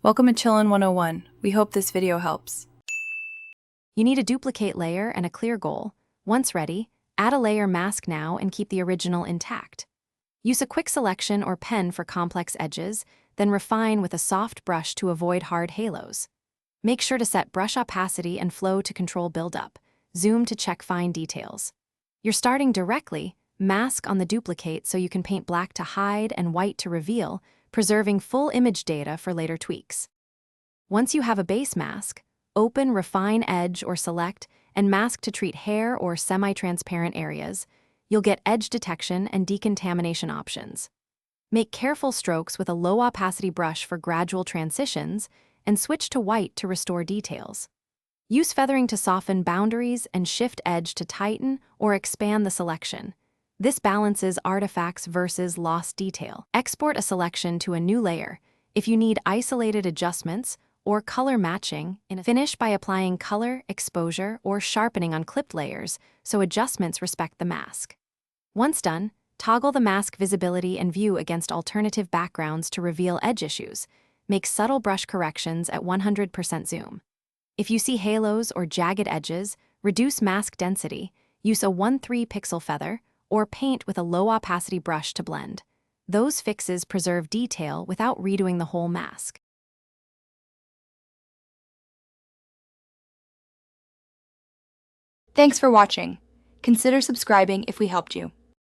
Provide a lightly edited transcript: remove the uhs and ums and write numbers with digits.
Welcome to Chillin' 101. We hope this video helps. You need a duplicate layer and a clear goal. Once ready, add a layer mask now and keep the original intact. Use a quick selection or pen for complex edges, then refine with a soft brush to avoid hard halos. Make sure to set brush opacity and flow to control buildup. Zoom to check fine details. You're starting directly, mask on the duplicate so you can paint black to hide and white to reveal, preserving full image data for later tweaks. Once you have a base mask, open Refine Edge or Select and mask to treat hair or semi-transparent areas. You'll get edge detection and decontamination options. Make careful strokes with a low opacity brush for gradual transitions and switch to white to restore details. Use feathering to soften boundaries and shift edge to tighten or expand the selection. This balances artifacts versus lost detail. Export a selection to a new layer if you need isolated adjustments or color matching. Finish by applying color, exposure, or sharpening on clipped layers so adjustments respect the mask. Once done, toggle the mask visibility and view against alternative backgrounds to reveal edge issues. Make subtle brush corrections at 100% zoom. If you see halos or jagged edges, reduce mask density, use a 1-3 pixel feather, or paint with a low opacity brush to blend. Those fixes preserve detail without redoing the whole mask. Thanks for watching. Consider subscribing if we helped you.